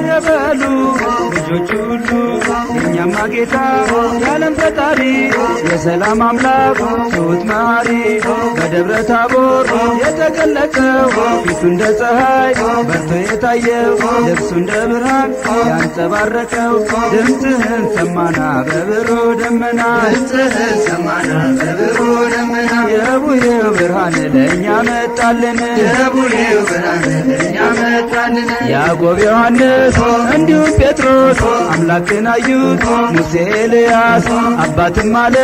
የበሉ ልጆች ሁሉ የእኛማ ጌታ የዓለም ፈጣሪ የሰላም አምላክ ትሑት መሐሪ በደብረ ታቦር የተገለጸው ፊቱ እንደ ፀሐይ በርቶ የታየው ልብሱ እንደ ብርሃን ያንጸባረቀው ድምፅህን ሰማና በብሩህ ደመና የቡሄው ብርሃን ለእኛ መጣልን ያዕቆብ ዮሐንስ እንዲሁም ጴጥሮስ አምላክን አዩት ሙሴ ኤልያስ አባትም አለ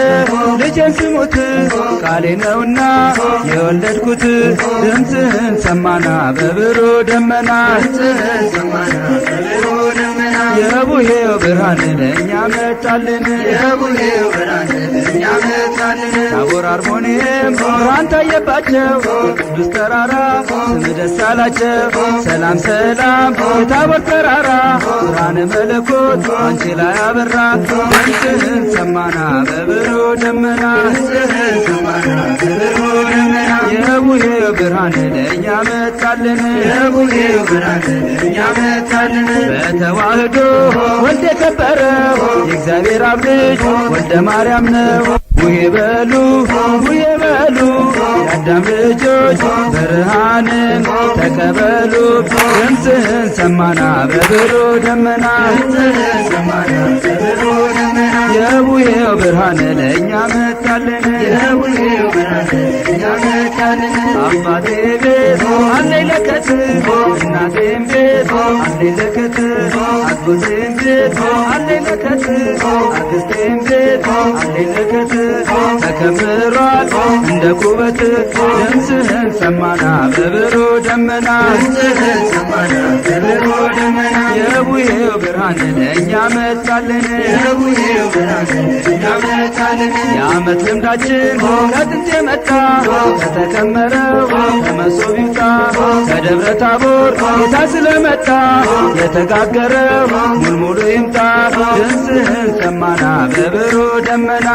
ልጄን ስሙት ቃሌ ነውና የወለድኩት ድምፅህን ሰማና በብሩህ ደመና የቡሄው ብርሃን ለእኛ መጣልን ታቦር አርሞንዔም ብርሃን ታየባቸው ቅዱስ ተራራ ስም ደስ አላቸው ሰላም ሰላም የታቦር ተራራ ብርሃነ መለኮት አንቺ ላይ አበራ ድምፅህን ሰማና በብሩህ ደመና የቡሄው ብርሃን ለእኛ መጣልን በተዋህዶ ወልድ የከበረው የእግዚአብሔር አብ ልጅ ወልደ ማርያም ነው ቡሄ በሉ የአዳም ልጆች ብርሃንን ተቀበሉ ድምፅህን ሰማና በብሩህ ደመና የቡሄው ብርሃን ለእኛ መጣልን አባቴ ቤት አለኝ ለከት እናቴም ቤት አለኝ ለከት አጎቴም ቤት አለኝ ለከት አክስቴም ቤት አለኝ ለከት ተከምሯል እንደ ኩበት ድምፅህን ሰማና በብሩህ ደመና የቡሄው ብርሃን ለእኛ መጣልን የዓመት ልምዳችን ከጥንት የመጣ ከተከመረው ከመሶብ ይውጣ ከደብረ ታቦር ጌታ ስለመጣ የተጋገረው ሙልሙሉ ይምጣ ድምፅህን ሰማና በብሩህ ደመና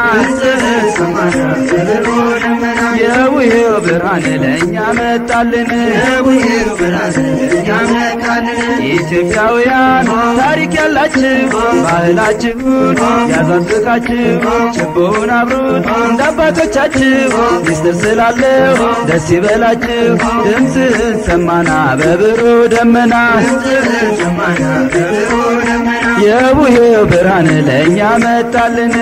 የቡሄው ብርሃን ለእኛ መጣልን ኢትዮጵያውያን ታሪክ ያላችሁ ባህላችሁን ያዛዝቃችሁ ችቦውን አብሩት እንደ አባቶቻችሁ ሚስጥር ስላለው ደስ ይበላችሁ ድምፅህን ሰማና በብሩህ ደመና የቡሄው ብርሃን ለእኛ መጣልን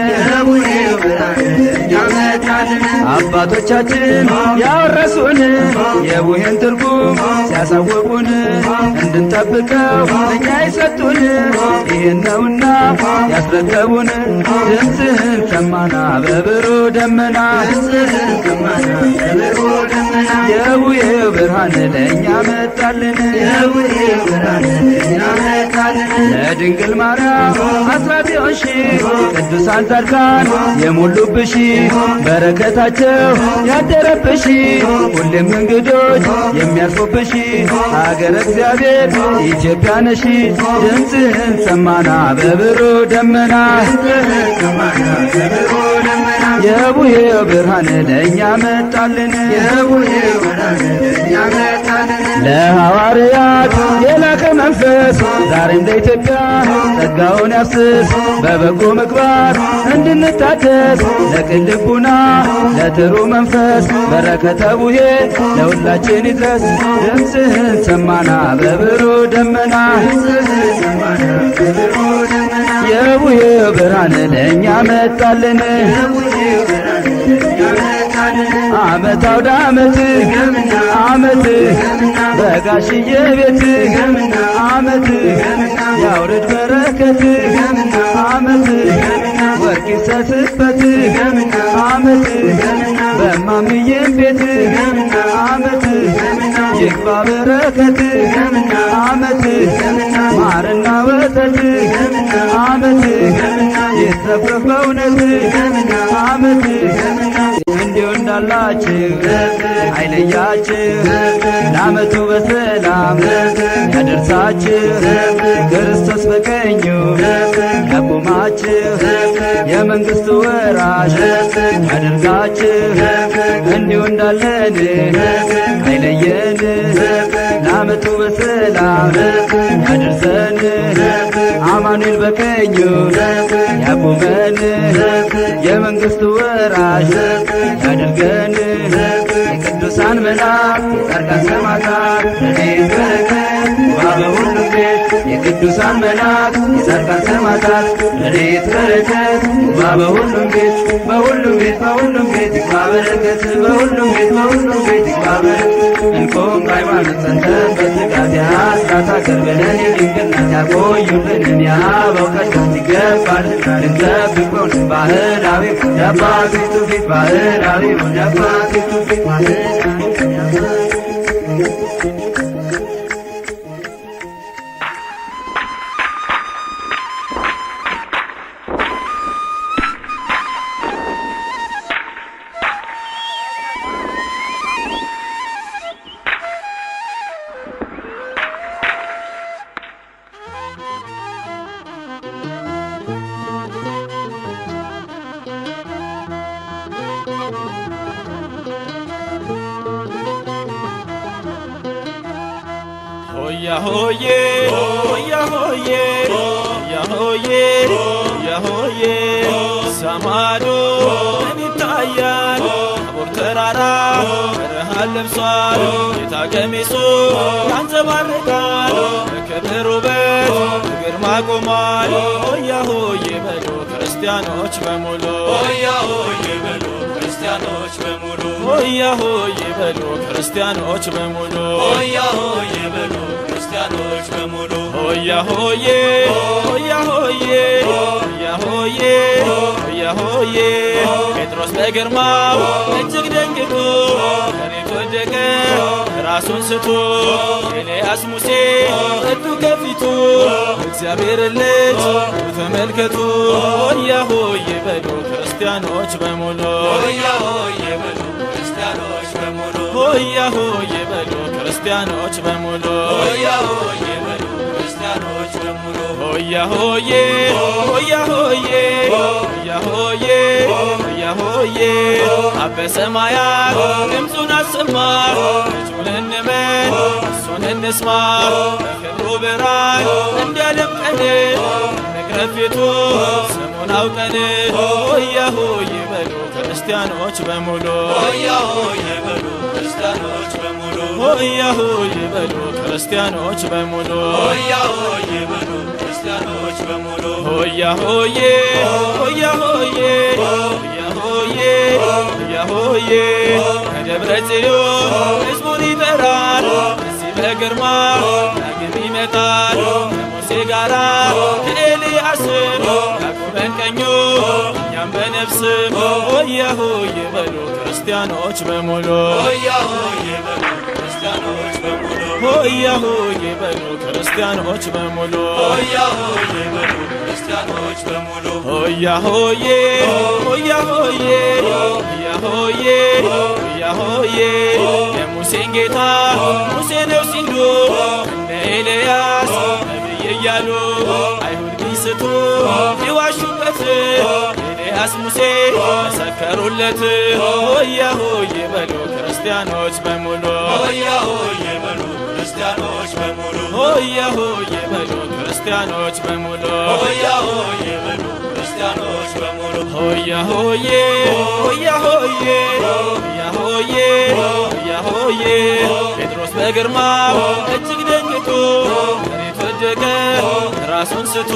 አባቶቻችን ያወረሱን የቡሄን ትርጉም ሲያሳወቁን እንድንጠብቀው እኛ ይሰጡን ይህን ነውና ያስረከቡን ድምፅህን ሰማና በብሩህ ደመና የቡሄው ብርሃን ለእኛ መጣልን ለድንግል ማርያም አስራት የሆንሽ ቅዱሳን ጻድቃን የሞሉብሽ በረከታቸው ያደረብሽ ሁሌም እንግዶች የሚያርፉብሽ ሀገረ እግዚአብሔር ኢትዮጵያ ነሽ ድምፅህን ሰማና በብሩህ ደመና የቡሄው ብርሃን ለእኛ መጣልን ለሐዋርያት የላከ መንፈስ ዛሬም ለኢትዮጵያ ጸጋውን ያፍስስ በበጎ ምግባር እንድንታደስ ለቅን ልቡና ለጥሩ መንፈስ በረከተ ቡሄ ለሁላችን ይድረስ ድምፅህን ሰማና በብሩህ ደመና የቡሄው ብርሃን ለእኛ መጣልን ዓመት አውደ ዓመት ዓመት በጋሽዬ ቤት ዓመት ያውርድ በረከት ዓመት ወርቅ ይሰስበት ዓመት በማምዬም ቤት ዓመት ይግባ በረከት ዓመት ማርና ወተት ዓመት ይትረፍረፍ በእውነት ዓመት እንዲሁ እንዳላችሁ አይለያችሁ ለዓመቱ በሰላም ያደርሳችሁ ክርስቶስ በቀኙ ያቁማችሁ የመንግሥቱ ወራሽ ያደርጋችሁ እንዲሁ እንዳለን አይለየን ለዓመቱ በሰላም ያደርሰን አማኑኤል በቀኙ ያቁመን የመንግሥቱ ወራሽ ያድርገን የቅዱሳን መላእክት የጻድቃን ሰማዕታት ረድኤት በረከት በሁሉም ቤት የቅዱሳን መላእክት የጻድቃን ሰማዕታት ረድኤት በረከት በሁሉም ቤት በሁሉም ቤት በሁሉም ቤት ይግባ በረከት በሁሉም ቤት በሁሉም ቤት ይግባ በረከት እንቆም በሃይማኖት ጸንተን በትጋት የአስራት አገር ብለን የድንግልናት ያቆዩልን የአበው ቀደምት ይገባልና ልንጠብቀው ባህላዊ የአባቶች ትውፊት ባህላዊ የአባቶች ትውፊት Hoya hoye, hoya hoye, hoya hoye, hoya hoye. Samado enitayal, abur terara, berhal lebsal, kita kemisu, yanzabargal, keberubet, girma gumal. Hoya hoye belo, Cristianos bemulo. Hoya hoye belo, Cristianos bemulo. Hoya hoye belo, Cristianos bemulo. Hoya hoye belo. ክርስቲያኖች በሙሉ ሆያ ሆዬ ሆያ ሆዬ ሆያ ሆዬ ሆያ ሆዬ ጴጥሮስ በግርማው እጅግ ደንግጦ መሬት ወደቀ ራሱን ስቶ ኤልያስ ሙሴ እጁ ከፊቱ እግዚአብሔር ልጅ ተመልከቱ ሆያ ሆዬ በሉ ክርስቲያኖች በሙሉ ሆያ ሆዬ በሉ ክርስቲያኖች በሙሉ ሆያ ሆዬ በሉ ክርስቲያኖች በሙሉ ሆያ ሆዬ በሉ ክርስቲያኖች በሙሉ ሆያ ሆዬ ሆያ ሆዬ ሆያ ሆዬ ሆያ ሆዬ አበ ሰማያት ድምፁን አሰማ ልጁን እንመን እሱን እንስማ በክብሩ ብርሃን እንዲያደምቀን እንቅረብ ፊቱ ስሙን አውቀን ሆያ ሆዬ በሉ ክርስቲያኖች በሙሉ ሆያ ሆዬ በሉ ክርስቲያኖች በሙሉ ሆያ ሆዬ በሉ ክርስቲያኖች በሙሉ ሆያ ሆዬ በሉ ክርስቲያኖች በሙሉ ሆያ ሆዬ ሆያ ሆዬ ሆያ ሆዬ ሆያ ሆዬ ከደብረ ጽዮን ሕዝቡን ይጠራል እዚህ በግርማ ዳግም ይመጣል ከሙሴ ጋራ ከኤልያስም ያዕቆብን ቀኙ እኛም በነፍስም ሆያ ሆዬ በሉ ክርስቲያኖች በሙሉ ሆያ ሆዬ በሉ ክርስቲያኖች በሙሉ ሆያ ሆዬ በሉ ክርስቲያኖች በሙሉ ሆያ ሆዬ በሉ ክርስቲያኖች በሙሉ ሆያ ሆዬ ሆያ ሆዬ ሆያ ሆዬ ሆያ ሆዬ የሙሴን ጌታ ሙሴ ነው ሲሉ እነ ኤልያስ ነቢይ እያሉ አይሁድ ቢስቱ ይዋሹበት ኤልያስ ሙሴ መሰከሩለት ሆያ ሆዬ በሉ ክርስቲያኖች በሙሉ ሆያ ሆዬ በሉ ክርስቲያኖች በሙሉ ሆያ ሆዬ በሉ ክርስቲያኖች በሙሉ ሆያ ሆዬ በሉ ክርስቲያኖች በሙሉ ሆያ ሆዬ ሆያ ሆዬ ሆያ ሆዬ ሆያ ሆዬ ጴጥሮስ በግርማው እጅግ ደንግጦ መሬት ወደቀ ራሱን ስቶ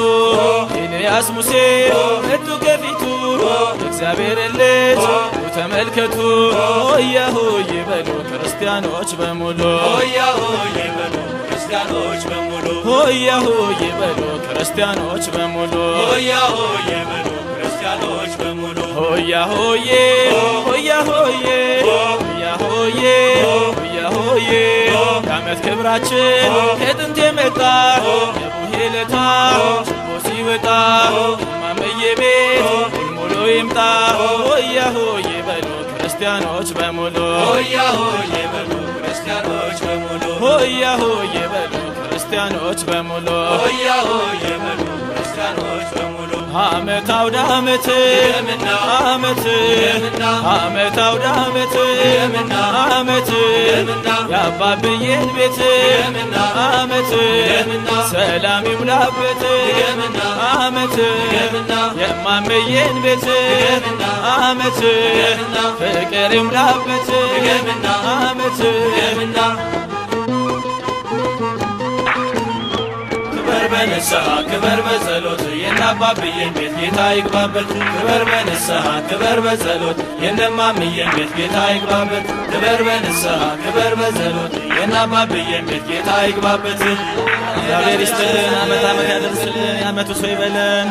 ኤልያስ ሙሴ እጁ ከፊቱ እግዚአብሔር ልጅ ተመልከቱ ሆያ ሆዬ በሉ ክርስቲያኖች በሙሉ ሆያ ሆዬ በሉ ክርስቲያኖች በሙሉ ሆያ ሆዬ በሉ ክርስቲያኖች በሙሉ ሆያ ሆዬ በሉ ክርስቲያኖች በሙሉ ሆያ ሆዬ ሆያ ሆዬ ሆያ ሆዬ ሆያ ሆዬ የዓመት ክብራችን ከጥንት የመጣ የቡሄ ለታ ችቦ ሲወጣ እማመዬ ቤት ይምጣ ሆያ ሆዬ በሉ ክርስቲያኖች በሙሉ ሆያ ሆዬ በሉ ክርስቲያኖች በሙሉ ሆያ ሆዬ በሉ ክርስቲያኖች በሙሉ ሆያ ሆዬ በሉ ክርስቲያኖች በሙሉ ዓመት አውደ ዓመት ዓመት ዓመት አውደ ዓመት ዓመት የአባብዬን ቤት ዓመት ሰላም ይሙላበት ዓመት የማመዬን ቤት ዓመት ፍቅር ይሙላበት ዓመት ክበር በንስሐ ክበር በጸሎት የናባብዬን ቤት ጌታ ይግባበት ክበር በንስሐ ክበር በጸሎት የነማምዬን ቤት ጌታ ይግባበት ክበር በንስሐ ክበር በጸሎት የናባብዬን ቤት ጌታ ይግባበት። እግዚአብሔር ይስጥልን፣ ዓመት ዓመት ያደርስልን፣ የዓመቱ ሰው ይበለን።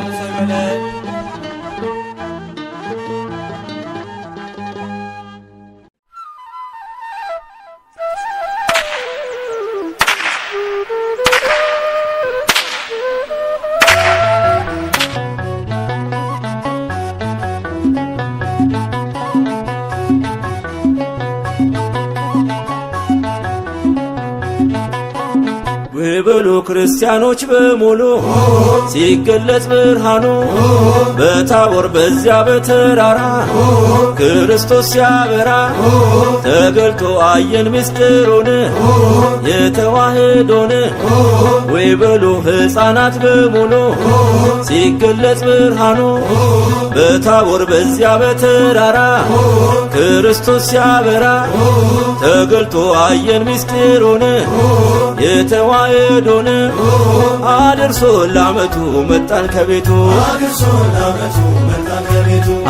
በሉ ክርስቲያኖች በሙሉ ሲገለጽ ብርሃኑ በታቦር በዚያ በተራራ ክርስቶስ ሲያበራ ተገልጦ አየን ምስጢሩን የተዋህዶን ወይ በሉ ሕፃናት በሙሉ ሲገለጽ ብርሃኑ በታቦር በዚያ በተራራ ክርስቶስ ሲያበራ ተገልጦ አየን ምስጢሩን የተዋህዶን አድርሶ ለዓመቱ መጣን ከቤቱ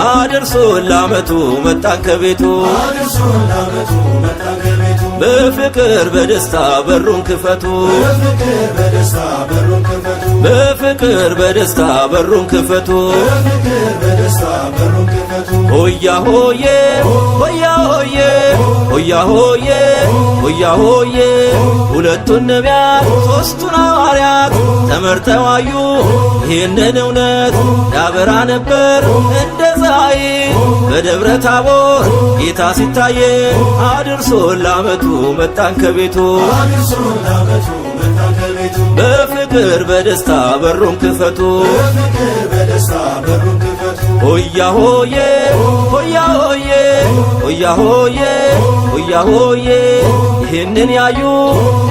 አድርሶ ለዓመቱ መጣን ከቤቱ በፍቅር በደስታ በሩን ክፈቱ በፍቅር በደስታ በሩን ክፈቱ ሆያ ሆዬ ሆያ ሆዬ ሆያ ሆዬ ሆያ ሆዬ ሁለቱን ነቢያት ሦስቱን ሐዋርያት ተመርተው አዩ ይህንን እውነት ያበራ ነበር እንደ ፀሐይ በደብረ ታቦር ጌታ ሲታየ አድርሶ ለዓመቱ መጣን ከቤቱ በፍቅር በደስታ በሩን ክፈቱ ሆያ ሆዬ ሆያ ሆዬ ሆያ ሆዬ ሆያ ሆዬ ይህንን ያዩ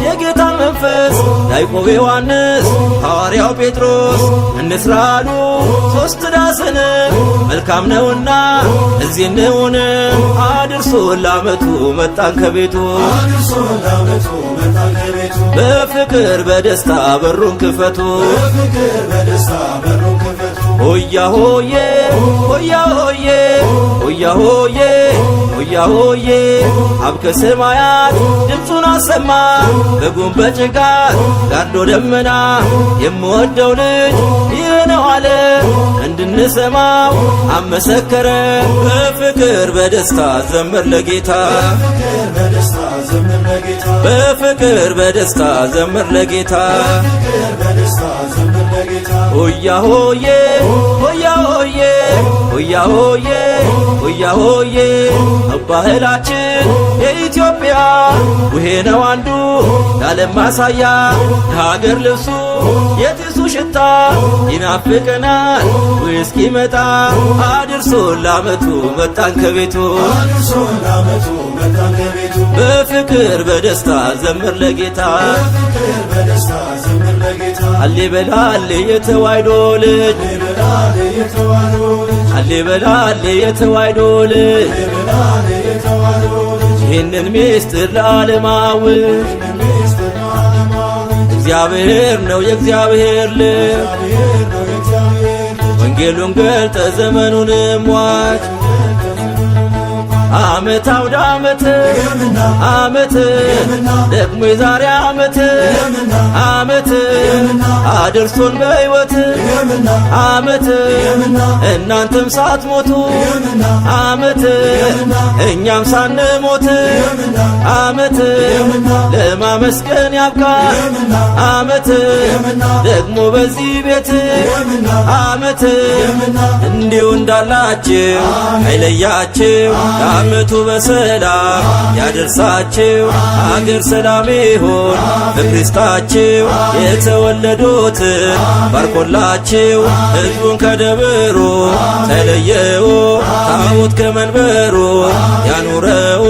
የጌታን መንፈስ ያዕቆብ ዮሐንስ ሐዋርያው ጴጥሮስ እንስራ አሉ ሦስት ዳስን መልካም ነውና እዚህ እንሁን አድርሶ ለዓመቱ መጣን ከቤቱ በፍቅር በደስታ በሩን ክፈቱ ሆያ ሆዬ ሆያ ሆዬ ሆያ ሆዬ ሆያ ሆዬ አብ ከሰማያት ድምፁን አሰማ በጉም በጭጋግ ጋርዶ ደመና የምወደው ልጅ ይህ ነው አለ እንድንሰማው አመሰከረ በፍቅር በደስታ ዘምር ለጌታ በፍቅር በደስታ ዘምር ለጌታ ሆያ ሆዬ ሆያ ሆዬ ሆያ ሆዬ ሆያ ሆዬ ባህላችን የኢትዮጵያ ውሄ ነው አንዱ ለዓለም ማሳያ የሀገር ልብሱ የጢሱ ሽታ ይናፍቀናል እስኪመጣ አድርሶ ለዓመቱ መጣን ከቤቱ በፍቅር በደስታ ዘምር ለጌታ አሌ በላ አሌ የተዋሕዶ ልጅ አሌ በላ አሌ የተዋሕዶ ልጅ ይህንን ምስጢር ለዓለማዊ እግዚአብሔር ነው የእግዚአብሔር ልጅ ወንጌሉን ገልጠ ዘመኑንም ዋጅ ዓመት አውደ ዓመት ዓመት ደግሞ የዛሬ ዓመት ዓመት አድርሶን በሕይወት ዓመት እናንተም ሳትሞቱ ዓመት እኛም ሳንሞት ዓመት ለማመስገን ያብቃን ዓመት ደግሞ በዚህ ቤት ዓመት እንዲሁ እንዳላችሁ አይለያችሁ ዓመቱ በሰላም ያደርሳችሁ አገር ሰላም ይሁን ፍቅር ይስጣችሁ የተወለዱትን ባርኮላችሁ ሕዝቡን ከደብሩ ተለየው ታቦት ከመንበሩ ያኑረው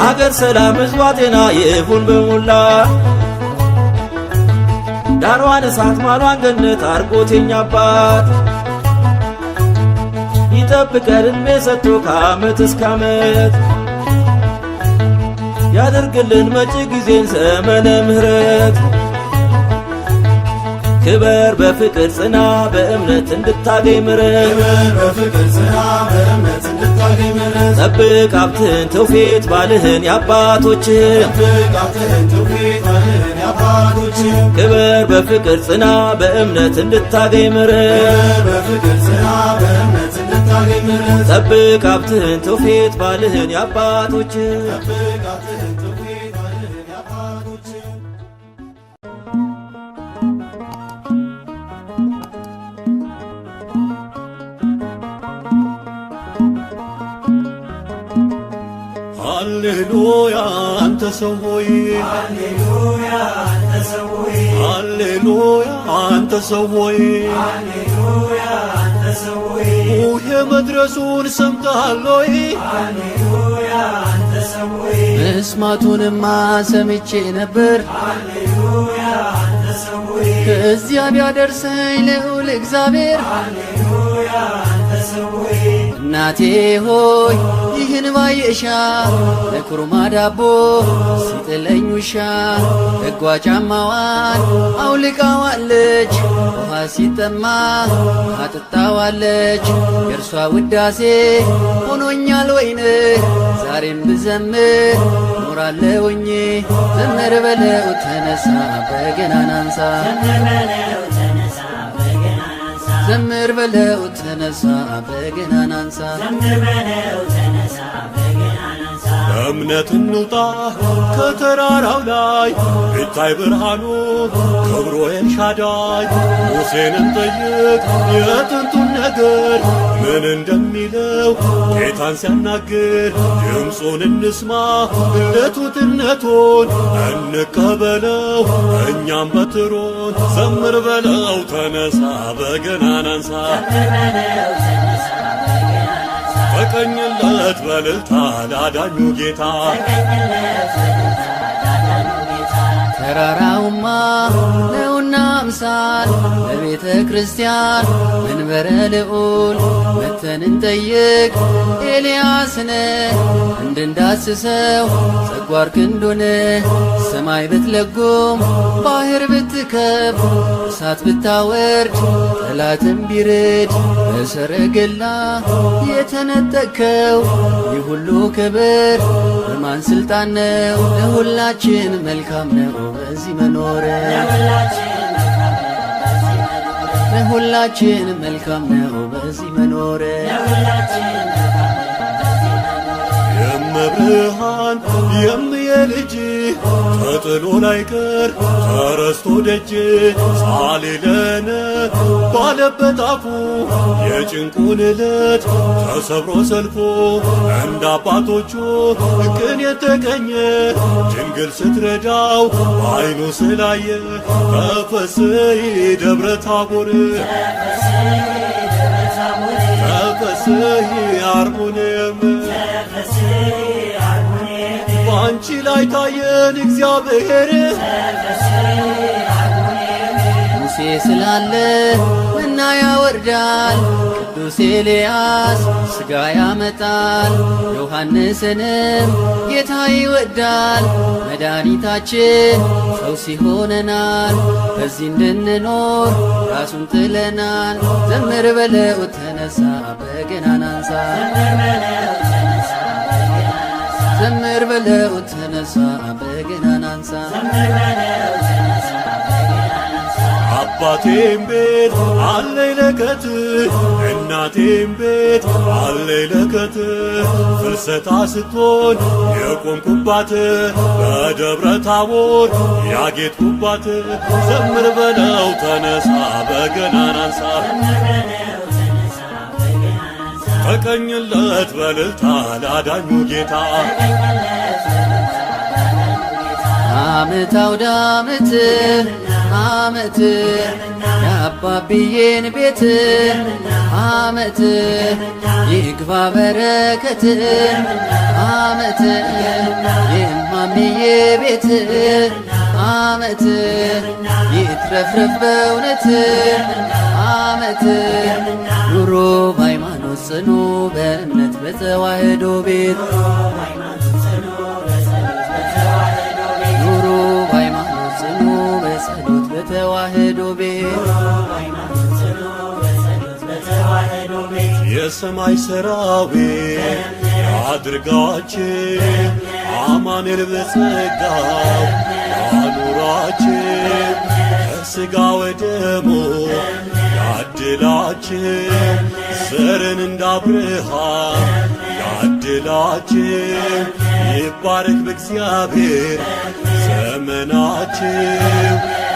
አገር ሰላም ሕዝቧ ጤና ይሁን በሙላ ዳሯን እሳት ማሏን ገነት አርጎት የኛ አባት ይጠብቀን ዕድሜ ሰጥቶ ከዓመት እስከ ዓመት ያደርግልን መጪ ጊዜን ዘመነ ምሕረት ክበር በፍቅር ጽና በእምነት እንድታገኝ ምሕረት ጠብቅ ሀብትን ትውፊት ባልህን የአባቶችህን ክበር በፍቅር ጽና በእምነት እንድታገኝ ምሕረት ጠብቅ ሀብትህን ትውፊት ባልህን የአባቶችህን ሃሌሉያ አንተ ሰው ሆይ ሃሌሉያ አንተ ሰው ሆይ ሃሌሉያ አንተ ሰው ሆይ ሃሌሉያ አንተ ሰው ሆይ ሙሄ መድረሱን ሰምተሃል ሆይ ሃሌሉያ አንተ ሰው ሆይ መስማቱንማ ሰምቼ ነበር ሃሌሉያ አንተ ሰው ሆይ ከዚያ ቢያደርሰኝ ልዑል እግዚአብሔር ሃሌሉያ አንተ ሰው ሆይ እናቴ ሆይ ይህን ባየሻ ለኩርማ ዳቦ ሲጥለኝ ውሻ ሕጓ ጫማዋን አውልቃዋለች ውሃ ሲጠማ አጥጣዋለች የእርሷ ውዳሴ ሆኖኛል ወይን ዛሬም ብዘምር ኖራለሁኝ ዘምር በለው ተነሳ በገናን አንሳ ዘምር በለው ተነሳ በገናን አንሳ እምነት እንውጣ ከተራራው ላይ ይታይ ብርሃኑ ክብሮ ኤልሻዳይ ሙሴንን ጠይቅ የጥንቱን ነገር ምን እንደሚለው ጌታን ሲያናግር ድምፁን እንስማ ለቱትነቱን እንቀበለው እኛም በትሮን ዘምር በለው ተነሳ በገናን አንሳ ተቀኝለት በልልታ ላዳኙ ጌታ ተራራውማ ነውና አምሳል በቤተ ክርስቲያን መንበረ ልዑል መተን እንጠይቅ ኤልያስን እንድንዳስሰው ጸጓር ክንዱን ሰማይ ብትለጉም ባህር ብትከብ እሳት ብታወርድ ጠላትን ቢርድ በሰረገላ የተነጠቅከው ይህ ሁሉ ክብር በማን ስልጣን ነው? ለሁላችን መልካም ነው በዚህ መኖር ለሁላችን መልካም ነው በዚህ መኖር የመብርሃን የምየልጅ ተጥሎ ላይቀር ተረስቶ ደጅ ሳሌለነ ባለበት አፉ የጭንቁን ዕለት ተሰብሮ ሰልፎ እንደ አባቶቹ ቅን የተቀኘ ድንግል ስትረዳው አይኑ ስላየ ተፈስሒ ደብረ ታቦር ተፈስሒ አርሞንየም ባንቺ ላይ ታየን እግዚአብሔር ሙሴ ስላለ መና ያወርዳል ቅዱስ ኤልያስ ሥጋ ያመጣል ዮሐንስንም ጌታ ይወዳል መድኃኒታችን ፈውስ ይሆነናል በዚህ እንድንኖር ራሱን ጥለናል ዘምር በለው ተነሳ በገናን አንሳ ዘምር በለው ተነሳ በገናን አንሳ አባቴም ቤት አለኝ ለከት እናቴም ቤት አለኝ ለከት ፍልሰታ ስትሆን የቆምኩባት በደብረ ታቦር ያጌጥኩባት ዘምር በለው ተነሳ በገናን አንሳ ተቀኝለት በልልታ ላዳኙ ጌታ ዓመት አውደ ዓመት ዓመት የአባብዬን ቤት ዓመት ይግባ በረከት ዓመት የማምዬ ቤት ዓመት ይትረፍረፍ በእውነት ዓመት ኑሮ በሃይማኖት ጽኑ በእምነት በተዋህዶ ቤት ኑሮ በሃይማኖት ጽኑ በጸሎት በተዋህዶ ቤት የሰማይ ሰራዊት ያድርጋችን አማኑኤል በጸጋው ያኑራችን ከሥጋ ወደሙ ያድላችን ዘርን እንደ አብርሃም ያድላችን ይባረክ በእግዚአብሔር ዘመናችን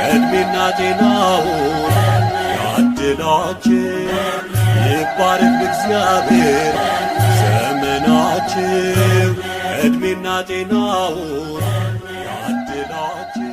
ዕድሜና ጤናውን ያድላችን ይባረክ በእግዚአብሔር ዘመናችን ዕድሜና ጤናውን ያድላችን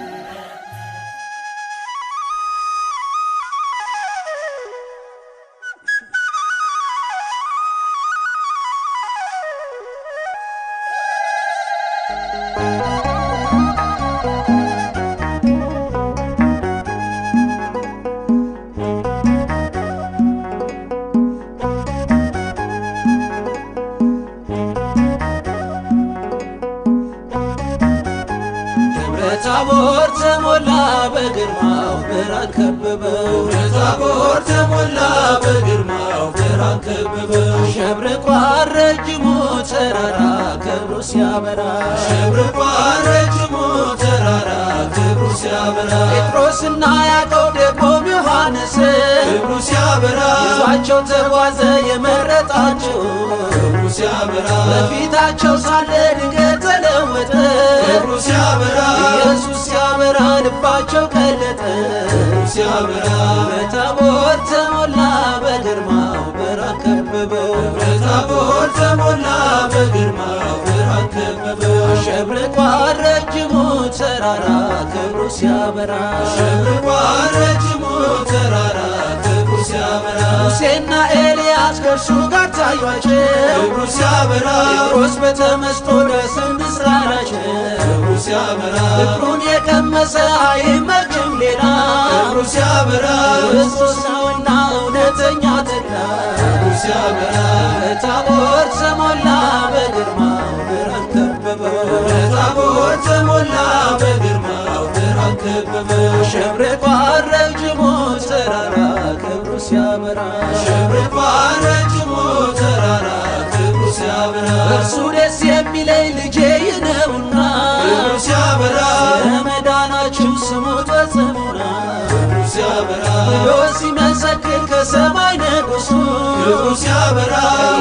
ታቦር ተሞላ በግርማው ብርሃን ከበበው ታቦር ተሞላ በግርማው ብርሃን ከበበው ሸብርቋል ረጅሙ ተራራ ክብሩ ሲያበራ ሸብርቋል ረጅሙ ተራራ ክብሩ ሲያበራ ጴጥሮስና ያዕቆብ ደግሞም ዮሐንስ ክብሩ ሲያበራ ይዟቸው ተጓዘ የመረጣቸው ክብሩ ሲያበራ በፊታቸው ሳለ ድንገት ተለወጠ ክብሩ ሲያበራ ኢየሱስ ሲያበራ ልባቸው ቀለጠ ሲያበራ በታቦር ተሞላ በግርማው ብርሃን ከበበው በታቦር ተሞላ በግርማው ብርሃን ከበበው አሸብርቋል ረጅሙ ተራራ ክብሩ ሲያበራ አሸብርቋል ረጅሙ ተራራ ክብሩ ሲያበራ ሙሴና ኤልያስ ከእርሱ ጋር ታዩአቸው ክብሩ ሲያበራ ጴጥሮስ በተመስጦ ደስንስ አላቸው ክብሩ ሲያበራ ፍቅሩን የቀመሰ አይመችም ሌላ ክብሩ ሲያበራ ክርስቶስ ነውና እውነተኛ ተድላ ክብሩ ሲያበራ በታቦር ተሞላ በግርማው ብርሃን ከበበው በታቦር ተሞላ በግርማው ብርሃን ከበበው ሸብርቋል ረጅሙ ተራራ ክብሩ ሲያበራ ሸብርቋል ረጅሙ ተራራ ክብሩ ሲያበራ እርሱ ደስ የሚለኝ ልጄ ነውና ክብሩ ሲያበራ ለመዳናችሁ ስሙት በጽሙና ክብሩ ሲያበራ ብሎ ሲመሰክር ከሰማይ ንጉሡ ክብሩ ሲያበራ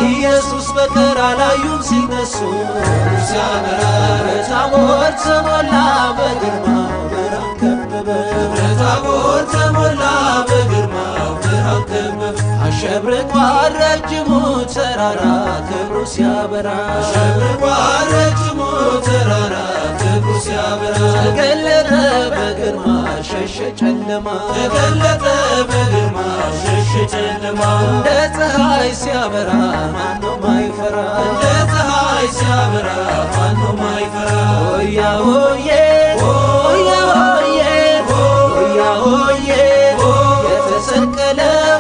ኢየሱስ በቀር አላዩም ሲነሱ ክብሩ ሲያበራ በታቦር ተሞላ በግርማው ብርሃን ከበበው በታቦር ተሞላ በግርማው ብርሃን ከበበው አሸብርቋል ረጅሙ ተራራ ክብሩ ሲያበራ አሸብርቋል ረጅሙ ተራራ ክብሩ ሲያበራ ተገለጠ በግርማ ሸሸ ጨለማ ተገለጠ በግርማ ሸሸ ጨለማ እንደ ፀሐይ ሲያበራ ማነው ማይፈራ እንደ ፀሐይ ሲያበራ ማነው ማይፈራ ሆያ ሆዬ ሆያ ሆዬ ሆያ ሆዬ የተሰቀለው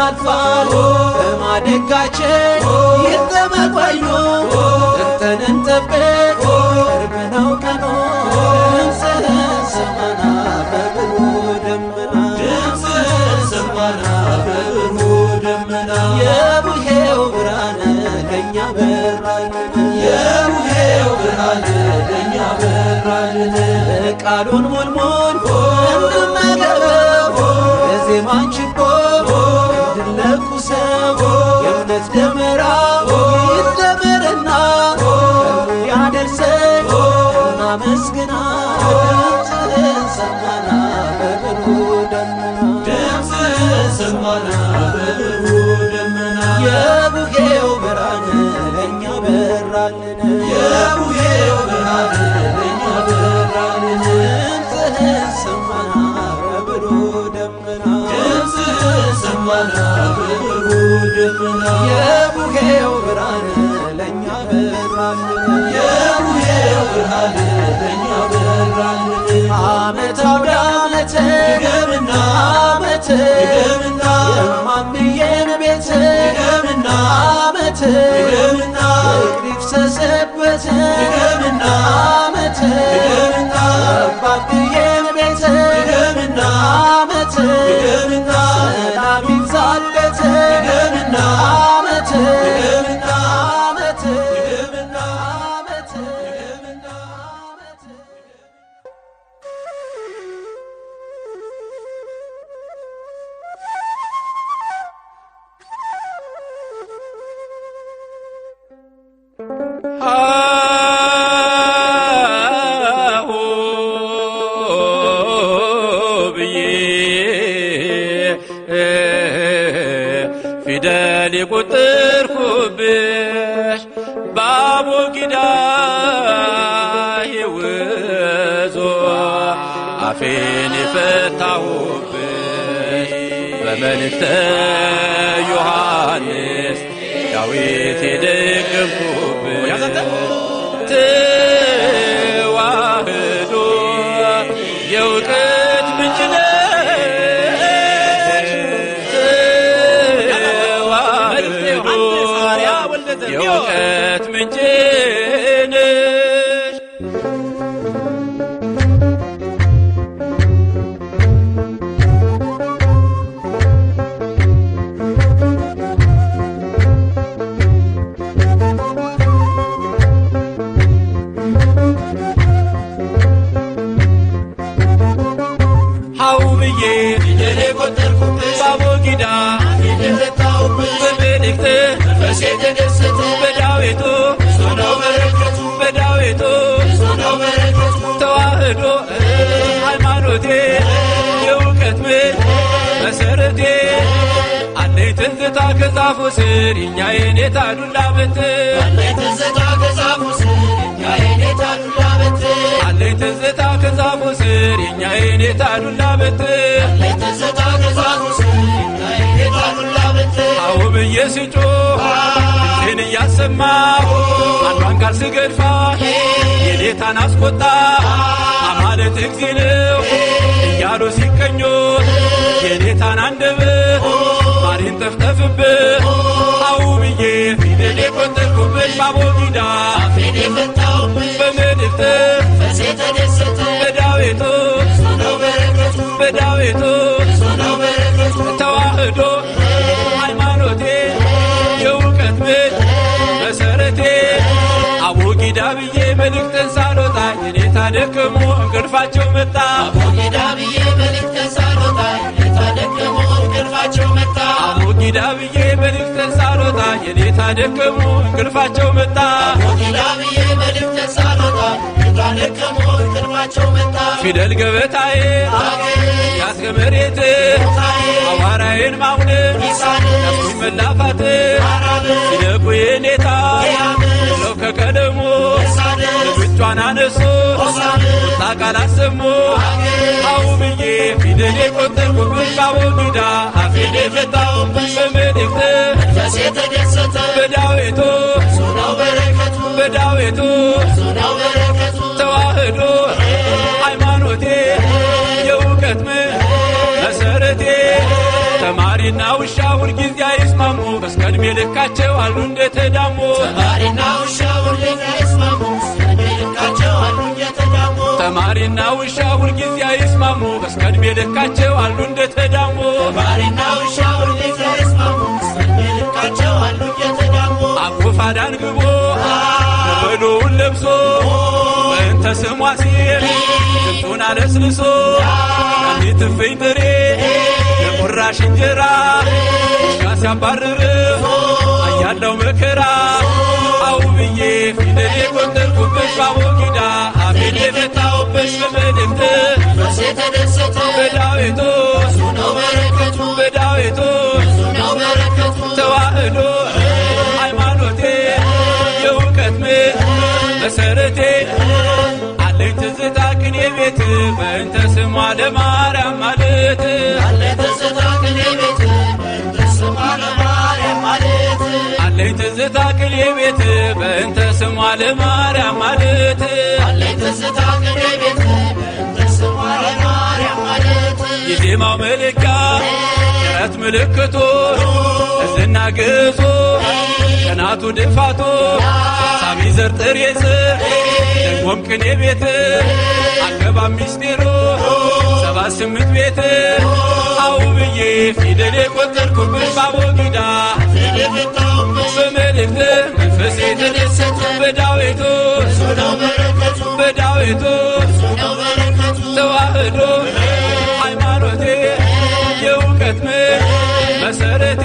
ያልፋል በማደጋችን ይጠመቅ ወይኑ ጠርተን እንጠብቅ ቅርብ ነው ቀኑ ድምፅህን ሰማና በብሩህ ደመና ድምፅህን ሰማና በብሩህ ደመና የቡሄው ብርሃን ለእኛ በራልን የቡሄው ብርሃን ለእኛ በራልን ቃሉን ሙልሙል እንመገበው በዜማን ችቦ እንድንለኩሰው የእምነት ደመራ ይደመርና ቀኑ ያደርሰን እናመስግና ድምፅህን ሰማና በብሩህ ደመና ድምፅህን ሰማና በብሩህ ደመና የቡሄው ብርሃን ለእኛ በራልን የቡሄው ብርሃን ለእኛ በራልን ድምፅህን ሰማና በብሩህ ደመና ድምፅህን ሰማና በብሩህ ደመና የቡሄው ብርሃን ለእኛ በራልን የቡሄው ብርሃን ለእኛ በራልን ዓመት አውደ ዓመት ድገምና ዓመት ድገምና የማምዬን ቤት ድገምና ዓመት ድገምና ፍቅር ይፍሰስበት ድገምና ዓመት ድገምና አባብዬን ቤት ድገምና ዓመት ድገምና ሰላም ይብዛለት ድገምና ዓመት ድገምና ዓመት ድገምና ዓመት ድገምና ዓመት ፊደል የቆጠርኩብሽ በአቦጊዳ የውዞ አፌን የፈታሁብሽ በመልእክተ ዮሐንስ ዳዊት የደገምኩብሽ ተዋህዶ የእውቀት ምንጭ የእውቀት ምንጭ ነሽ ሀው ብዬ ፊደል የቆጠርኩብሽ በአቦጊዳ በመልእክት በዳዊቱ በዳዊቱ ተዋህዶ ሃይማኖቴ የእውቀት ምንጭ መሰረቴ አለኝ ትዝታ ከዛፉ ስር የእኛ የኔታ ዱላ በትር አለኝ ትዝታ ከዛፉ ስር የእኛ የኔታ ዱላ በትር አዎ ብዬ ስጮህ ድምፄን እያሰማሁ አንዷን ቃል ስገድፋ የኔታን አስቆጣ አማለት እግዚእ ነው እያሉ ሲቀኙት የኔታን አንደበት ማሪን ጠፍጠፍብህ አዎ ብዬ ፊደል የቆጠርኩብሽ በአቦጊዳ በመልእክት በዳዊቱ በዳዊቱ ተዋህዶ ሃይማኖቴ የእውቀት ምንጭ መሰረቴ አቦጊዳ ብዬ መልእክትን ሳልወጣ የኔታ ደከሙ እንቅልፋቸው መጣ አቦጊዳ ብዬ መልእክትን ሳልወጣ የኔታ ደከሙ እንቅልፋቸው መጣ አቦጊዳ ብዬ መልእክትን ሳልወጣ የኔታ ደከሙ እንቅልፋቸው መጣ አቦጊዳ ብዬ መልእክትን ሳልወጣ የኔታ ደከሙ እንቅልፋቸው መጣ ፊደል ገበታዬ ያስገ መሬት አዋራዬን ማውደድ ያስኩኝ መላፋት ሲነቁ የኔታ ለው ከቀደሙ ልጆቿን አነሱ ቁጣ ቃል አሰሙ አው ብዬ ፊደል የቆጠርኩብሽ በአቦጊዳ አፌን የፈታሁብሽ በመልእክት በዳዊቱ በዳዊቱ ተዋህዶ ሃይማኖቴ የእውቀት መሰረቴ ተማሪ ተማሪና ውሻ ሁልጊዜ አይስማሙ እስከ ዕድሜ ልካቸው አሉ እንደተዳሙ ተማሪና ውሻ ሁልጊዜ አይስማሙ እስከ ዕድሜ ልካቸው አሉ እንደተዳሙ ተማሪና ውሻ ሁልጊዜ አይስማሙ እስከ ዕድሜ ልካቸው አሉ እንደተዳሙ ተማሪና ውሻ ሁልጊዜ አይስማሙ እስከ ዕድሜ ልካቸው አሉ እንደተዳሙ አኩፋዳን ግቦ በሎውን ለብሶ በእንተ ስሟ ሲል ድምፁን አለስልሶ አንዲት እፍኝ ጥሬ የቁራሽ እንጀራ ውሻ ሲያባርር አያለው መከራ አው ብዬ ፊደል የቆጠርኩብሽ ባቦጊዳ አፌን የፈታሁብሽ በመልእክት መንፈሴ ተደሰተ በዳዊቱ ብዙ ነው በረከቱ በዳዊቱ ብዙ ነው በረከቱ ተዋህዶ ሃይማኖቴ የእውቀት መሰረቴ አለኝ ትዝታ ቅኔ ቤት በእንተ ስሟ ለማርያም ማለት አለኝ ትዝታ ቅኔ ቤት በእንተ ስሟ ለማርያም ማለት አለኝ ትዝታ ቅኔ ቤት በእንተ ስሟ ለማርያም ማለት አለኝ ትዝታ ቅኔ ቤት በእንተ ስሟ ለማርያም ማለት የዜማው መለኪያ ጭረት ምልክቱ እዝና ግዞ ቀናቱ ድፋቱ ሳቢ ዘር ጥሬ ስር ደግሞም ቅኔ ቤት አገባብ ሚስጢሩ 78 ቤት አው ብዬ ፊደል የቆጠርኩብሽ ባቦጊዳ በመልእክት መንፈሴ ተደሰተ በዳዊቱ ብዙ ነው በረከቱ በዳዊቱ ብዙ ነው በረከቱ ተዋህዶ ሃይማኖቴ የእውቀት መሰረቴ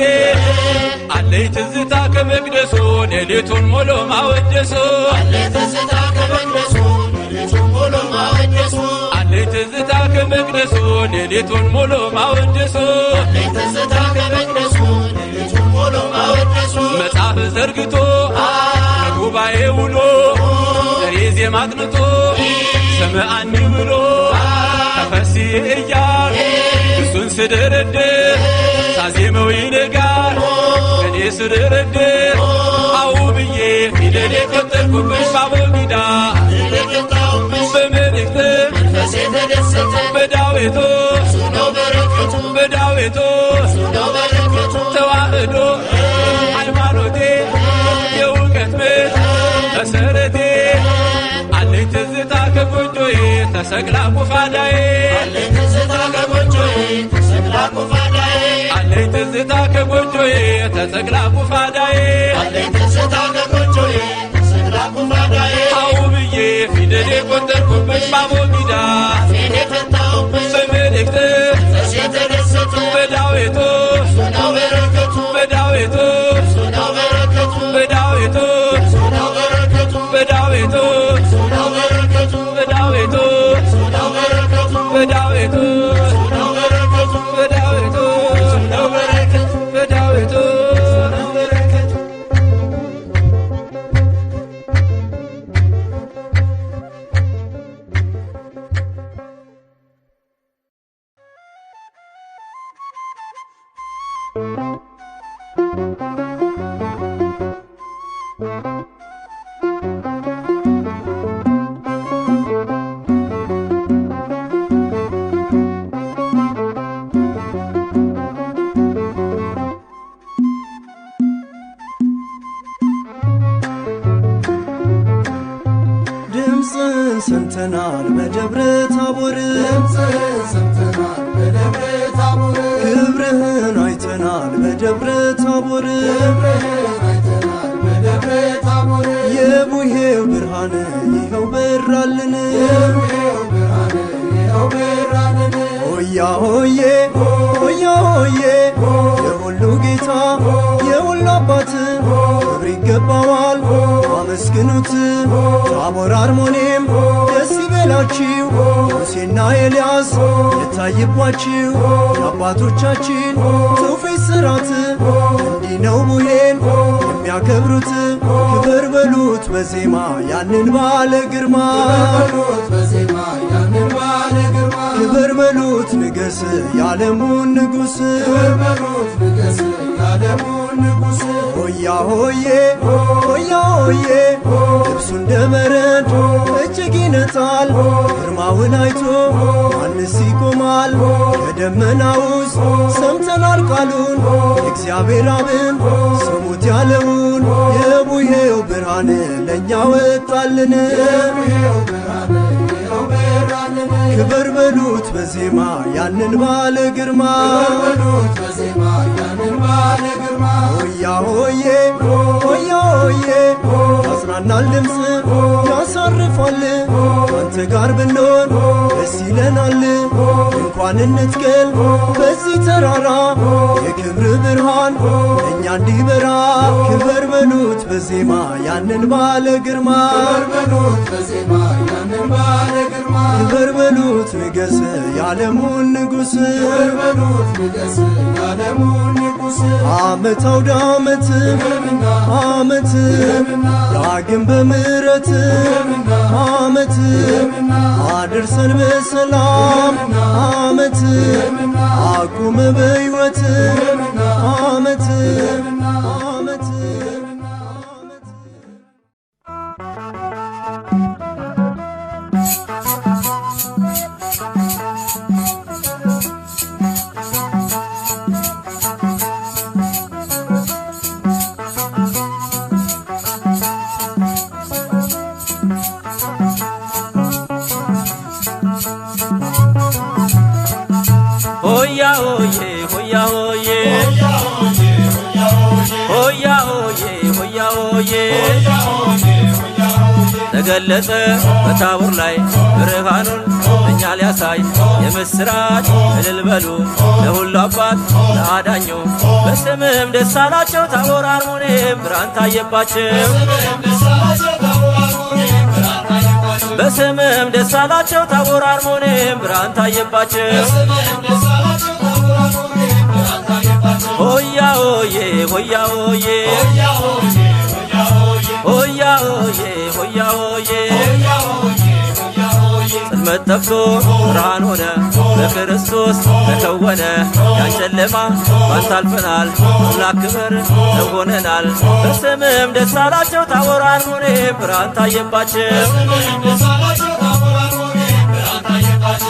አለኝ ትዝታ ከመቅደሱ ሌሊቱን ሙሉ ማወደሱ አለኝ ትዝታ ከመቅደሱ ሌሊቱን ሙሉ ማወደሱ አለኝ ትዝታ ከመቅደሱ ሌሊቱን ሙሉ ማወደሱ አለኝ ትዝታ ከመቅደሱ ሌሊቱን ሙሉ ማወደሱ መጽሐፍ ዘርግቶ ለጉባኤ ውሎ ጥሬ ዜማ አጥንቶ ሰምዐኒ ብሎ ተፈሲ እያል እሱን ስደረድር ሳዜመው ይነጋል እኔ ስደረድር አው ብዬ ፊደል የቆጠርኩብሽ ባቦጊዳ በመልእክት መንፈሴ ተደሰተ በዳዊቱ ብዙ ነው በረከቱ በዳዊቱ ብዙ ነው በረከቱ ተዋህዶ ሃይማኖቴ የእውቀት መሰረቴ አለኝ ትዝታ ከጎጆዬ ተሰቅላ ቁፋዳዬ አለኝ ትዝታ ከጎጆዬ ተሰቅላ ቁፋዳዬ አለኝ ትዝታ ከጎጆዬ ተሰቅላ ቁፋዳዬ አለኝ ትዝታ ከጎጆዬ ተሰቅላ ቁፋዳዬ አው ብዬ ፊደል የቆጠርኩብሽ ባቦጊዳ አፌን የፈታሁብሽ በመልእክት መንፈሴ ተደሰተ በዳዊቱ ብዙ ነው በረከቱ በዳዊቱ ብዙ ነው በረከቱ በዳዊቱ ብዙ ነው በረከቱ በዳዊቱ ብዙ ነው በረከቱ በዳዊቱ ብዙ ነው በረከቱ በዳዊቱ ብዙ ነው በረከቱ በዳዊቱ ብዙ ነው በረከቱ በዳዊቱ ነው በረከቱ ድምፅን ሰምተናል በደብረ ታቦር ክብርህን አይተናል በደብረ ታቦር የቡሄው ብርሃን ይኸው በራልን ሆያ ሆዬ ሆያ ሆዬ የሁሉ ጌታ የሁሉ አባት ክብር ይገባዋል አመስግኑት ታቦር አርሞኔም ደስ ይበላችሁ ሙሴና ኤልያስ የታይባችሁ የአባቶቻችን ትውፊት ሥርዓት እንዲህ ነው ቡሄን የሚያከብሩት ክብር በሉት በዜማ ያንን ባለ ግርማ ክብር በሉት ንገስ የዓለሙን ንጉሥ የዓለሙ ንጉሥ ሆያ ሆዬ ሆያ ሆዬ ልብሱ እንደ በረድ እጅግ ይነጣል ግርማውን አይቶ ማንስ ይቆማል ከደመና ውስጥ ሰምተናል ቃሉን የእግዚአብሔር አብን ስሙት ያለውን የቡሄው ብርሃን ለእኛ ወጣልን ክበር በሉት በዜማ ያንን ባለ ግርማ ሆያ ሆዬ ሆያ ሆዬ ያጽናናል ድምፅ ያሳርፋል ካንተ ጋር ብንሆን ደስ ይለናል እንኳን እንትከል በዚህ ተራራ የክብር ብርሃን ለእኛ እንዲበራ ክበር በሉት በዜማ ያንን ባለ ግርማ ክበር በሉት ንገስ የዓለሙን ንጉሥ ዓመት አውደ ዓመት ዓመት ዳግም በምሕረት ዓመት አድርሰን በሰላም ዓመት አቁመ በሕይወት ዓመት ዓመት ሆያ ሆዬ ሆያ ሆዬ ሆያ ሆዬ ሆያ ሆዬ ተገለጸ በታቦር ላይ ብርሃኑን እኛ ሊያሳይ የምስራች እልል በሉ ለሁሉ አባት ለአዳኙ በስምህም ደስ አላቸው ታቦር አርሞኔም ብርሃን ታየባቸው በስምህም ደስ አላቸው ታቦር አርሞኔም ብርሃን ታየባቸው ሆያ ሆዬ ሆያ ሆዬ ሆያ ሆዬ ሆያ ሆዬ ጽልመት ጠፍቶ ብርሃን ሆነ በክርስቶስ ተከወነ ያን ጨለማ ባንተ አልፈናል አምላክ ክብር ተሆነናል በስምህም ደስ አላቸው ታቦር አርሞኔም ብርሃን ታየባቸው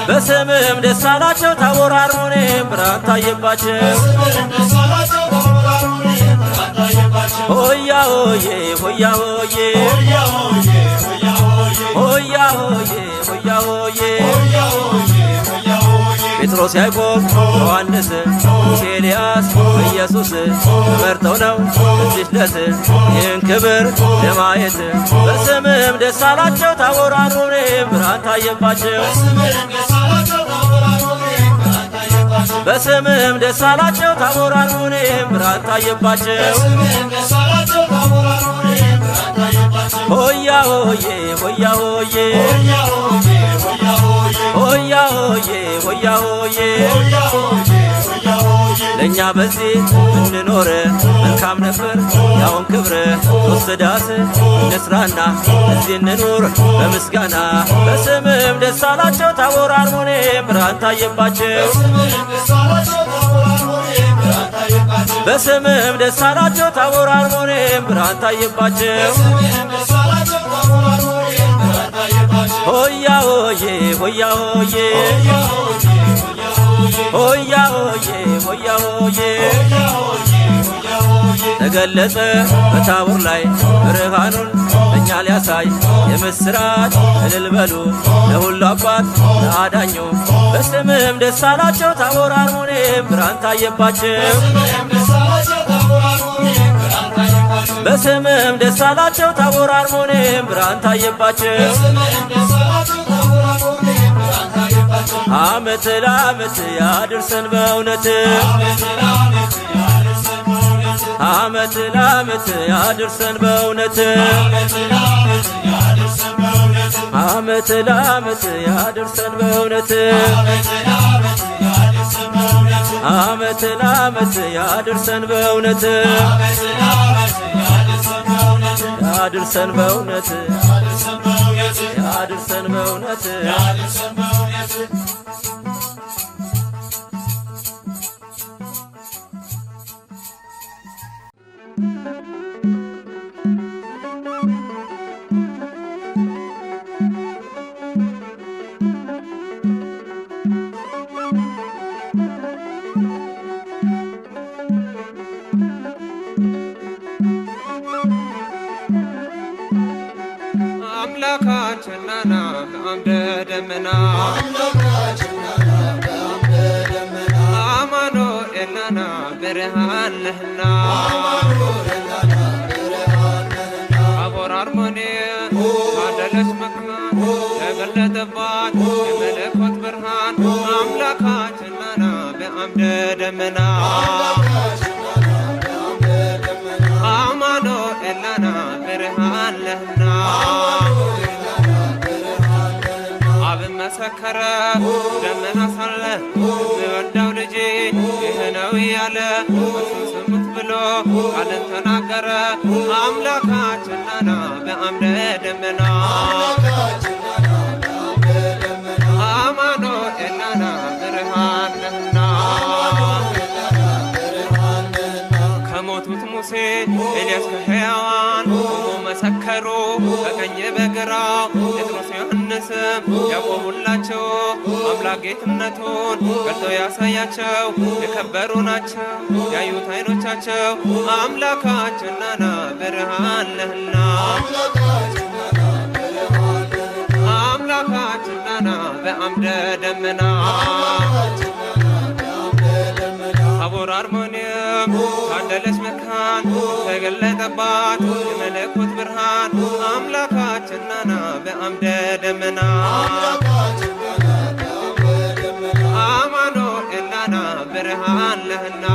በስምህም ደስ አላቸው ታቦር አርሞኔም ብርሃን ታየባቸው ሆያ ሆዬ ሆያ ሆዬ ሆያ ሆዬ ሆያ ሆዬ ጴጥሮስ ያዕቆብ ዮሐንስ ሙሴ ኤልያስ ኢየሱስ ተመርጠው ነው እዚህ ዕለት ይህን ክብር ለማየት በስምህም ደስ አላቸው ታቦር አርሞኔም ብርሃን ታየባቸው በስምህም ደስ አላቸው ታቦር አርሞኔም ብርሃን ታየባቸው ሆያ ሆዬ ሆያ ሆዬ ሆያ ሆዬ ሆያ ሆዬ ለእኛ በዚህ እንኖር መልካም ነበር ያውን ክብር ሦስት ዳስ እንስራና እዚህ እንኑር በምስጋና በስምህም ደስ አላቸው ታቦር አርሞኔም ብርሃን ታየባቸው በስምህም ደስ አላቸው ታቦር አርሞኔም ብርሃን ታየባቸው ሆያ ሆዬ ሆያ ሆዬ ሆያ ሆዬ ሆያ ሆዬ ተገለጸ በታቦር ላይ ብርሃኑን እኛ ሊያሳይ የምስራች እልል በሉ ለሁሉ አባት ለአዳኙ በስምህም ደስ አላቸው ታቦር አርሞኔም ብርሃን ታየባቸው በስምህም ደስ አላቸው ታቦር አርሞኔም ብርሃን ታየባቸው ዓመት ለዓመት ያድርሰን በእውነት ዓመት ለዓመት ያድርሰን በእውነት ዓመት ለዓመት ያድርሰን በእውነት ዓመት ለዓመት ያድርሰን በእውነት ያድርሰን በእውነት ያድርሰን በእውነት አማኑኤል ናና ብርሃን ነህና ታቦር አርሞንኤም ካደለች መካን ተገለጠባት የመለኮት ብርሃን አምላካችን ናና በአምደ ደመና አማኑኤል ናና ብርሃን ነህና አብን መሰከረ ደመና ሳለ የምወደው ልጄ ይህ ነው እያለ እርሱን ስሙት ብሎ ቃልን ተናገረ አምላካችን ናና በአምደ ደመና አማኑኤል ናና ብርሃን ነህና ከሞቱት ሙሴ ኤልያስ ከሕያዋን ቆሞ መሰከሩ በቀኝ በግራ ጴጥሮስ ዮሐንስም ያቆሙላቸው አምላክ ጌትነቱን ገልጦ ያሳያቸው የከበሩ ናቸው ያዩት ዓይኖቻቸው አምላካችን ናና ብርሃን ነህና አምላካችን ናና በአምደ ደመና ታቦር አርሞንኤም ካደለች መካን ተገለጠባት የመለኮት ብርሃን አምላካችን ናና በአምደ ደመና አማኑኤል ናና ብርሃን ነህና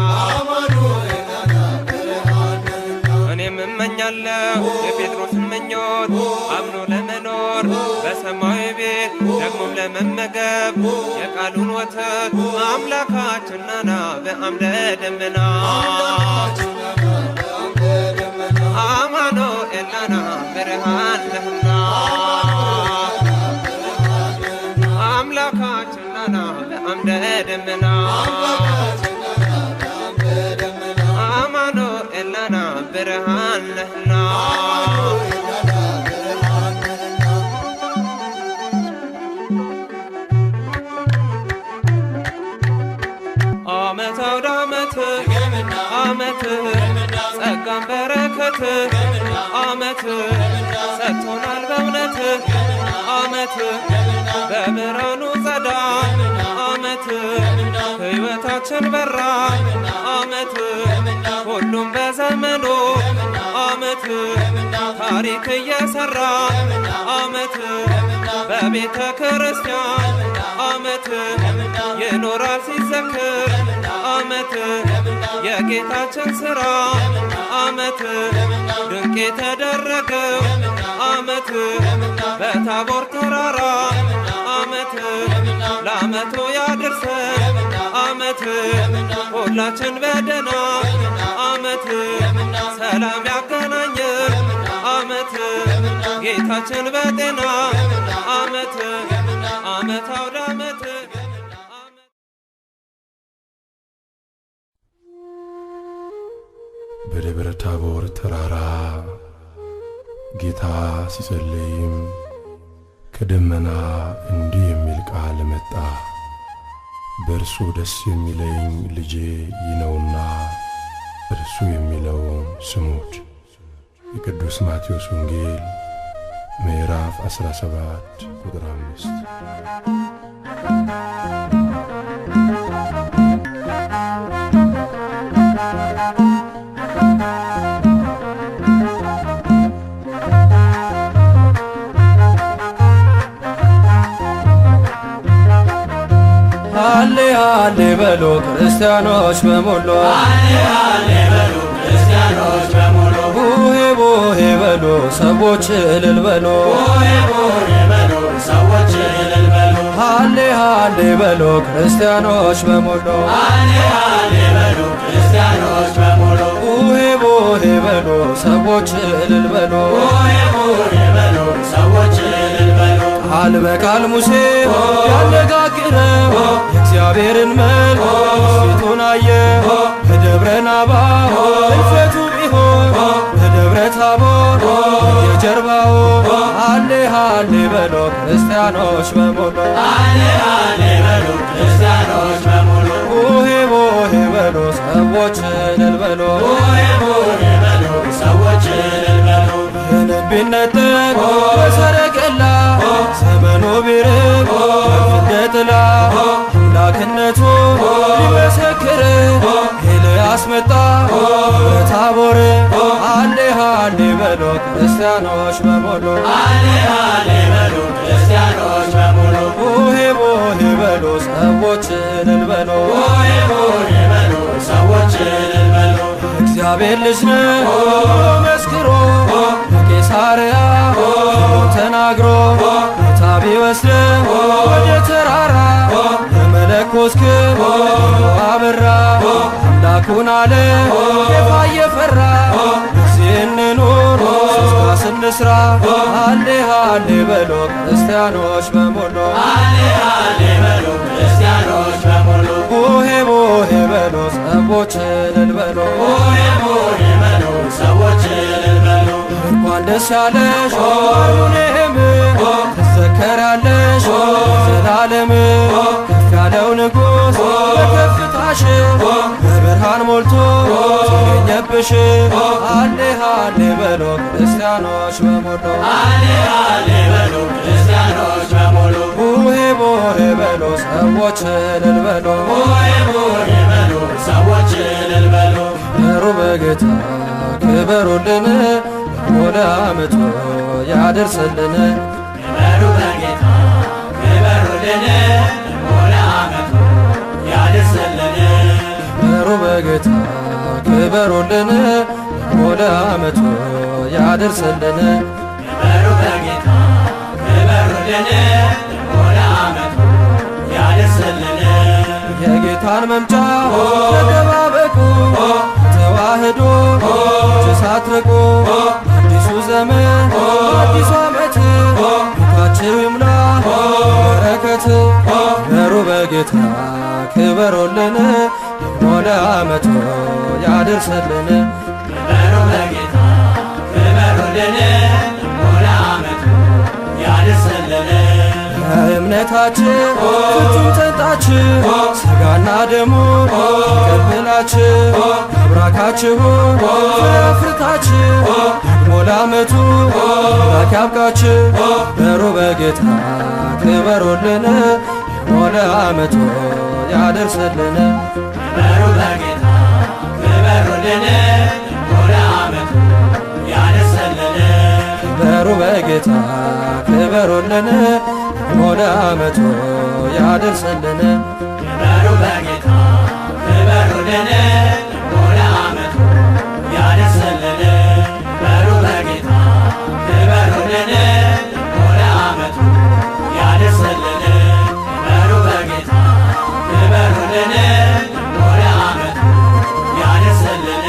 እኔም እመኛለሁ የጴጥሮስን ምኞት አምኖ ለመኖር በሰማያዊ ቤት ደግሞም ለመመገብ የቃሉን ወተት አምላካችን ናና በአምደ ደመና አማኑኤል ናና ብርሃን ነህና አምላካችን ናና በአምደ ደመና አማኑኤል ናና ብርሃን ነህና ዓመት አውደ ዓመት ጸጋን በረከት ዓመት ሰጥቶናል በእውነት ዓመት በብርሃኑ ጸዳል ዓመት ሕይወታችን በራ ዓመት ሁሉም በዘመኑ ዓመት ታሪክ እየሠራ ዓመት በቤተ ክርስቲያን ዓመት ይኖራል ሲዘክር ዓመት የጌታችን ሥራ ዓመት ድንቅ የተደረገው ዓመት በታቦር ተራራ ዓመት ለዓመቱ ያድርሰን ዓመት ሁላችን በደና ዓመት ሰላም ያገናኘን ዓመት ጌታችን በጤና ዓመት ዓመት አውደ ዓመት በደብረ ታቦር ተራራ ጌታ ሲጸልይም ከደመና እንዲህ የሚል ቃል መጣ። በእርሱ ደስ የሚለኝ ልጄ ይህ ነውና እርሱ የሚለውን ስሙት። የቅዱስ ማቴዎስ ወንጌል ምዕራፍ 17 ቁጥር 5። ሃሌ ሃሌ በሉ ክርስቲያኖች በሙሉ ሃሌ ሃሌ በሉ ክርስቲያኖች በሙሉ ቡሄ ቡሄ በሉ ሰዎች እልል በሉ ቡሄ ቡሄ በሉ ሰዎች እልል በሉ ሃሌ ሃሌ በሉ ክርስቲያኖች በሙሉ ሃሌ ሃሌ በሉ ክርስቲያኖች በሙሉ ቡሄ ቡሄ በሉ ሰዎች እልል በሉ ቡሄ ቡሄ በሉ ሰዎች እልል በሉ ቃል በቃል ሙሴ ያነጋግረው የእግዚአብሔርን መልክ ፊቱን አየ በደብረ ናባ እልፈቱ ቢሆን በደብረ ታቦር የጀርባው ሃሌ ሃሌ በሉ ክርስቲያኖች በሙሉ ሃሌ ሃሌ በሉ ክርስቲያኖች በሙሉ ቡሄ ቡሄ በሉ ሰዎች እልል በሉ ቡሄ ቡሄ በሉ ሰዎች እልል በሉ በልቤ ቢነጠቅ በሰረገላ ዘመኑ ቢርቅ እንደ ጥላ አምላክነቱን ሊመሰክር ኤልያስ መጣ በታቦር ሃሌ ሃሌ በሉ ክርስቲያኖች በሙሉ ሃሌ ሃሌ በሉ ክርስቲያኖች በሙሉ ቡሄ ቡሄ በሉ ሰዎች እልል በሉ ቡሄ ቡሄ በሉ ሰዎች እልል በሉ እግዚአብሔር ልጅ ነው መስክሮ በቄሳርያ ተናግሮ ጌታ ቢወስድ ወደ ተራራ የመለኮት ክብር አበራ አምላኩን አለ ጌታ እየፈራ ሲንኑር ሶስት ስንስራ ሃሌ ሃሌ በሉ ክርስቲያኖች በሙሉ ሃሌ ሃሌ በሉ ክርስቲያኖች በሙሉ ቡሄ ቡሄ በሉ ሰዎች እልል በሉ ቡሄ ቡሄ በሉ ሰዎች እልል በሉ እንኳን ደስ ያለሽ አሩኔም ትዘከራለሽ ዘላለም ከፍ ያለው ንጉሥ በከፍታሽ በብርሃን ሞልቶ ተገኘብሽ ሃሌ ሃሌ በሉ ክርስቲያኖች በሙሉ ሃሌ ሃሌ በሉ ክርስቲያኖች በሙሉ ቡሄ ቡሄ በሉ ሰዎች እልል በሉ ቡሄ ቡሄ በሉ ሰዎች እልል በሉ ክበሩ በጌታ ክበሩልን ወደ ዓመቱ ያደርስልን ክበሩ በጌታ ክበሩልን ወደ ዓመቱ ያደርስልን ክበሩ በጌታ ክበሩልን ወደ ዓመቱ ያደርስልን ክበሩ በጌታ ክበሩልን ወደ ዓመቱ ያደርስልን የጌታን መምጫ ተጠባበቁ ተዋህዶ ሳትርቁ አዲሱ ዘመን አዲሱ ዓመት ቤታችሁ ይሙላ በረከት ክበሩ በጌታ ክበሩልን ወደ ዓመቱ ያደርስልን ክበሩ በጌታ ክበሩልን ወደ ዓመቱ ያደርስልን እምነታችን ፍጹም ጠጣችሁ ሥጋና ደሙ ተቀብላችሁ አብራካችሁ ፍሬ ደግሞ ለዓመቱ አምላክ ያብቃችሁ ክበሩ በጌታ ክበሩልን ወደ ዓመቱ ያደርስልን ክበሩ በጌታ ክበሩልን ወደ ዓመቱ ያደርስልን ክበሩ በጌታ ክበሩልን ወደ ዓመቱ ያደርስልን ክበሩ በጌታ ክበሩልን ወደ ዓመቱ ያደርስልን ክበሩ በጌታ ክበሩልን ወደ ዓመቱ ያደርስልን ክበሩ በጌታ ክበሩልን ወደ ዓመቱ ያደርስልን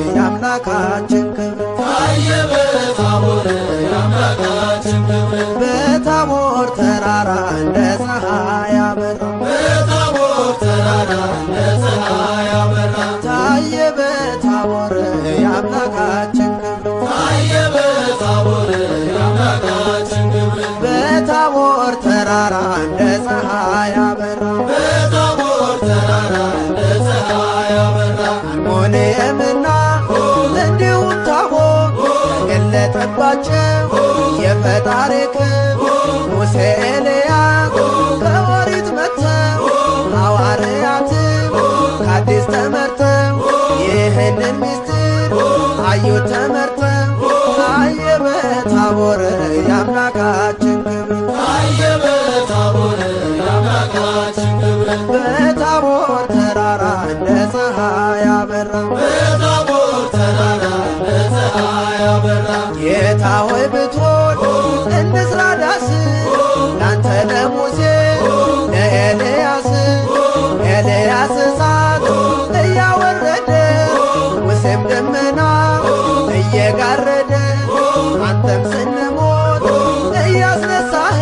የአምላካችን ክብር ታየ በታቦር የአምላካችን ክብር በታቦር ተራራ እንደ ፀሐይ አበራ በታቦር ተራራ እንደ ፀሐይ አበራ ታየ በታቦር የአምላካችን ክብር ታየ በታቦር የአምላካችን ክብር በታቦር ተራራ እንደ ፀሐይ አበራ በታቦር ተራራ እንደ ፀሐይ አበራ አርሞንየምና እንዲሁም ታቦር ተገለጠባቸው የፈጣሪ ክብር ሙሴ ኤልያስ ከኦሪት መጥተው ሐዋርያት ከአዲስ ተመርተው ይህንን ምስጢር አዩት ተመርተው ታየ በታቦር የአምላካችን ክብር ታየ በታቦር የአምላካችን ክብር በታቦር ተራራ እንደ ፀሐይ አበራ በታቦር ተራራ እንደ ፀሐይ አበራ ጌታ ሆይ ብትወድ እንስራ ዳስ ላንተ ለሙሴ ለኤልያስ ኤልያስ እሳት እያወረደ ሙሴም ደመና እየጋረደ አንተም ስንሞት እያስነሳህ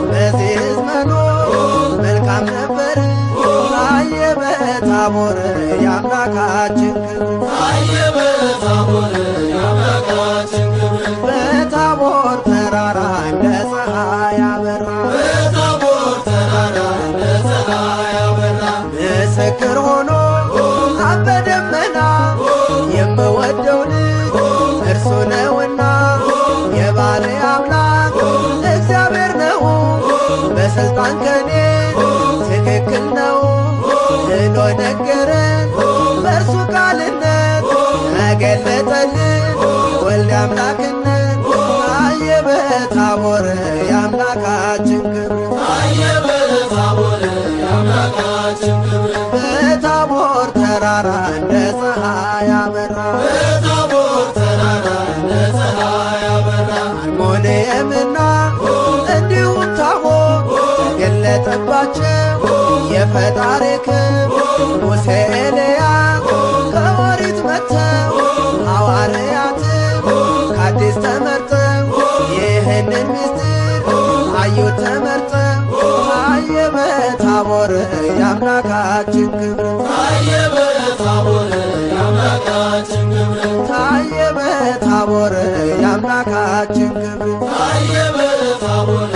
በዚህ መኖር መልካም ነበር ታየ በታቦር የአምላካችን ክብር በታቦር የአምላካችን ክብር ታየ በታቦር የአምላካችን ክብር በታቦር ተራራ እንደ ፀሐይ አበራ በታቦር ተራራ እንደ ፀሐይ አበራ አርሞንየምና እንዲሁም ታቦር ተገለጠባቸው የፈጣሪ ክብር ሙሴ ኤልያስ ከኦሪት መጥተው ሐዋርያትም ከአዲስ ተመርጠው ይህንን ምስጢር አዩት ተመርጠው ታየ በታቦር የአምላካችን ክብር ታየ በታቦር የአምላካችን ክብር ታየ በታቦር የአምላካችን ክብር ታየ በታቦር